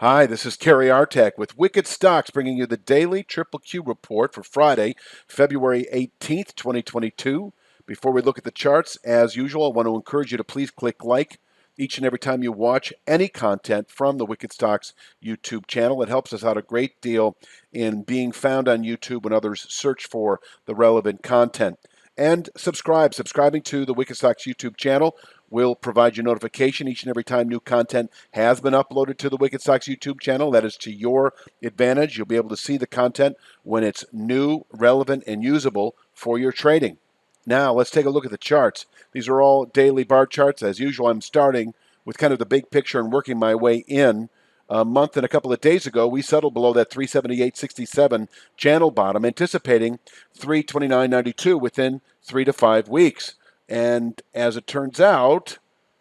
Hi, this is Kerry Artek with Wicked Stocks bringing you the daily Triple Q report for Friday, February 18th, 2022. Before we look at the charts, as usual, I want to encourage you to please click like each and every time you watch any content from the Wicked Stocks YouTube channel. It helps us out a great deal in being found on YouTube when others search for the relevant content. And subscribing to the Wicked Stocks YouTube channel will provide you notification each and every time new content has been uploaded to the Wicked Stocks YouTube channel. That is to your advantage. You'll be able to see the content when it's new, relevant, and usable for your trading. Now, let's take a look at the charts. These are all daily bar charts. As usual, I'm starting with kind of the big picture and working my way in. A month and a couple of days ago, we settled below that 378.67 channel bottom, anticipating 329.92 within 3 to 5 weeks. And as it turns out,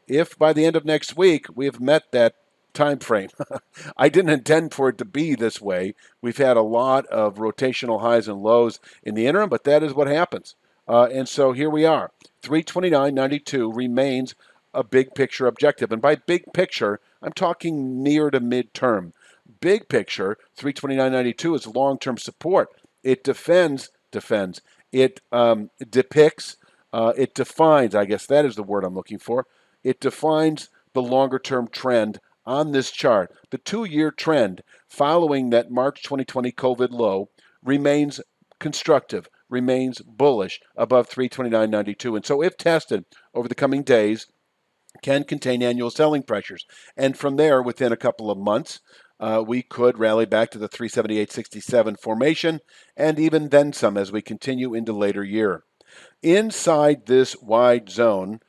if by the end of next week we have met that time frame, I didn't intend for it to be this way. We've had a lot of rotational highs and lows in the interim, but that is what happens. And so here we are. 329.92 remains a big picture objective. And by big picture, I'm talking near to midterm. Big picture, 329.92 is long-term support. It defends, it depicts, it defines, I guess that is the word I'm looking for. It defines the longer-term trend on this chart. The 2-year trend following that March 2020 COVID low remains constructive, remains bullish above 329.92. And so if tested over the coming days, can contain annual selling pressures. And from there, within a couple of months, we could rally back to the 378.67 formation and even then some as we continue into later year. Inside this wide zone,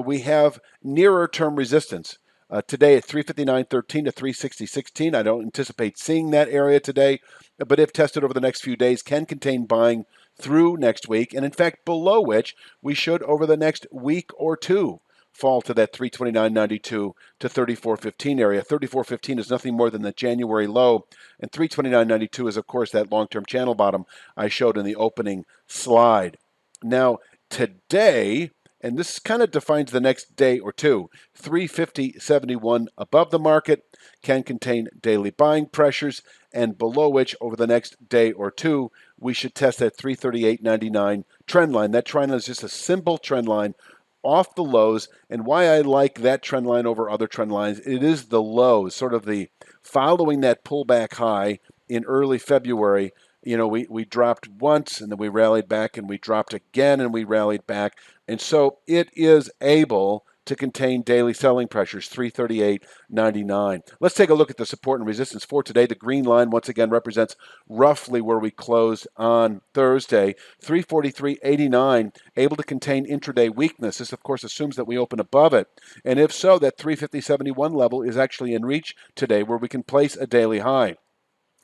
we have nearer term resistance. Today at 359.13 to 360.16. I don't anticipate seeing that area today, but if tested over the next few days, can contain buying through next week, and in fact below which we should over the next week or two fall to that 329.92 to 34.15 area. 34.15 is nothing more than the January low, and 329.92 is, of course, that long-term channel bottom I showed in the opening slide. Now, today, and this kind of defines the next day or two, 350.71 above the market can contain daily buying pressures, and below which over the next day or two, we should test that 338.99 trend line. That trend line is just a simple trend line off the lows, and why I like that trend line over other trend lines, it is the lows, sort of the following that pullback high in early February. You know, we dropped once and then we rallied back and we dropped again and we rallied back. And so it is able to contain daily selling pressures, 338.99. Let's take a look at the support and resistance for today. The green line once again represents roughly where we closed on Thursday, 343.89, able to contain intraday weakness. This, of course, assumes that we open above it. And if so, that 350.71 level is actually in reach today where we can place a daily high.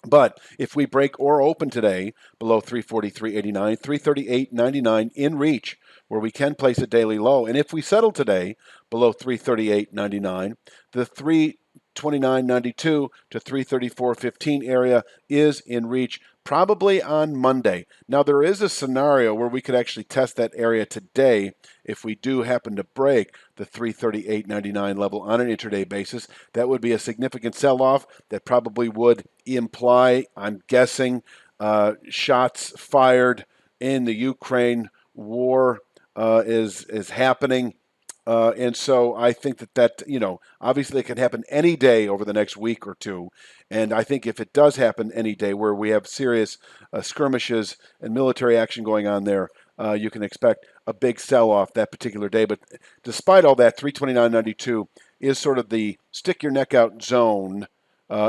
But if we break or open today below 343.89, 338.99 in reach, where we can place a daily low. And if we settle today below 338.99, the 329.92 to 334.15 area is in reach probably on Monday. Now, there is a scenario where we could actually test that area today if we do happen to break the 338.99 level on an intraday basis. That would be a significant sell-off that probably would imply, I'm guessing, shots fired in the Ukraine war is happening. And so I think that, obviously it can happen any day over the next week or two. And I think if it does happen any day where we have serious skirmishes and military action going on there, you can expect a big sell-off that particular day. But despite all that, 329.92 is sort of the stick-your-neck-out zone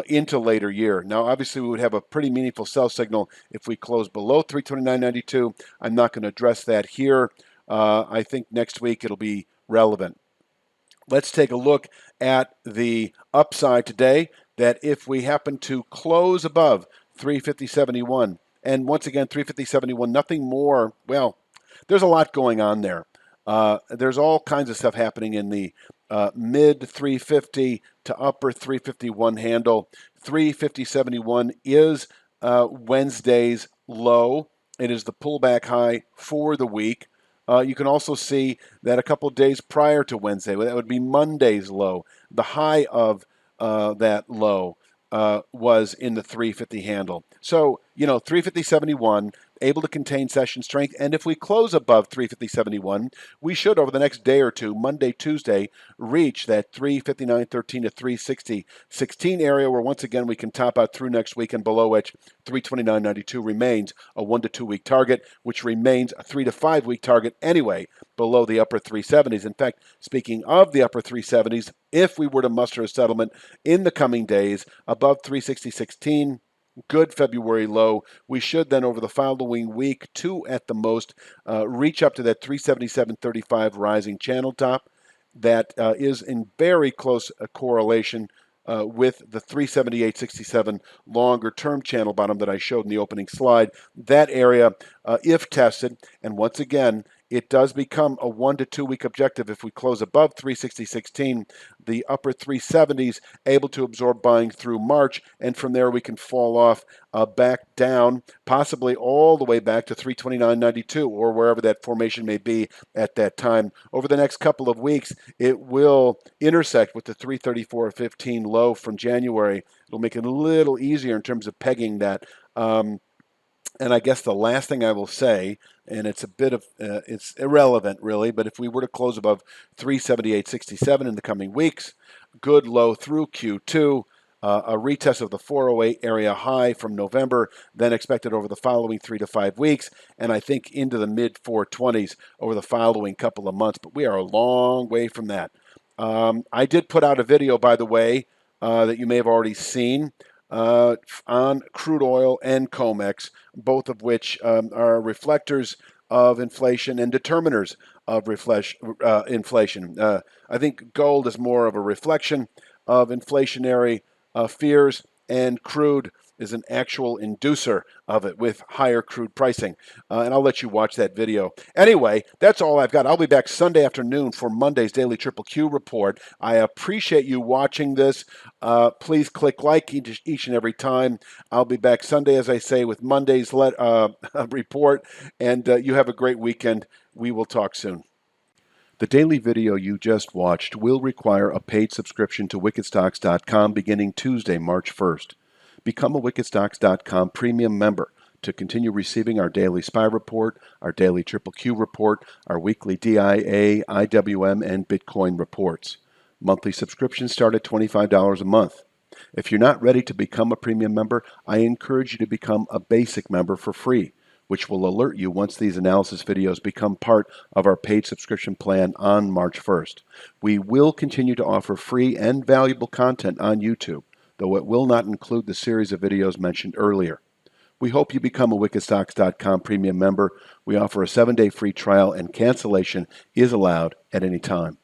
into later year. Now, obviously, we would have a pretty meaningful sell signal if we close below 329.92. I'm not going to address that here. I think next week it'll be relevant. Let's take a look at the upside today, that if we happen to close above 350.71, and once again, 350.71, nothing more, well, there's a lot going on there. There's all kinds of stuff happening in the mid 350 to upper 351 handle. 350.71 is Wednesday's low. It is the pullback high for the week. You can also see that a couple of days prior to Wednesday, that would be Monday's low, the high of that low was in the 350 handle. So, 350.71, able to contain session strength. And if we close above 350.71, we should, over the next day or two, Monday, Tuesday, reach that 359.13 to 360.16 area where once again we can top out through next week, and below which 329.92 remains a 1 to 2 week target, which remains a 3 to 5 week target anyway below the upper 370s. In fact, speaking of the upper 370s, if we were to muster a settlement in the coming days above 360.16, good February low, we should then over the following week, two at the most, reach up to that 377.35 rising channel top. That is in very close correlation with the 378.67 longer term channel bottom that I showed in the opening slide. That area, if tested, and once again, it does become a 1 to 2 week objective if we close above 360.16, the upper 370s able to absorb buying through March, and from there we can fall off back down, possibly all the way back to 329.92 or wherever that formation may be at that time. Over the next couple of weeks, it will intersect with the 334.15 low from January. It'll make it a little easier in terms of pegging that. And I guess the last thing I will say, and it's a bit of, it's irrelevant really, but if we were to close above 378.67 in the coming weeks, good low through Q2, a retest of the 408 area high from November, then expected over the following 3 to 5 weeks, and I think into the mid 420s over the following couple of months, but we are a long way from that. I did put out a video, by the way, that you may have already seen, on crude oil and COMEX, both of which are reflectors of inflation and determiners of inflation. I think gold is more of a reflection of inflationary fears, and crude is an actual inducer of it with higher crude pricing. And I'll let you watch that video. Anyway, that's all I've got. I'll be back Sunday afternoon for Monday's Daily Triple Q report. I appreciate you watching this. Please click like each and every time. I'll be back Sunday, as I say, with Monday's report. And you have a great weekend. We will talk soon. The daily video you just watched will require a paid subscription to wickedstocks.com beginning Tuesday, March 1st. Become a wickedstocks.com premium member to continue receiving our daily SPY report, our daily Triple Q report, our weekly DIA, IWM, and Bitcoin reports. Monthly subscriptions start at $25 a month. If you're not ready to become a premium member, I encourage you to become a basic member for free, which will alert you once these analysis videos become part of our paid subscription plan on March 1st. We will continue to offer free and valuable content on YouTube, though it will not include the series of videos mentioned earlier. We hope you become a wickedstocks.com premium member. We offer a 7-day free trial, and cancellation is allowed at any time.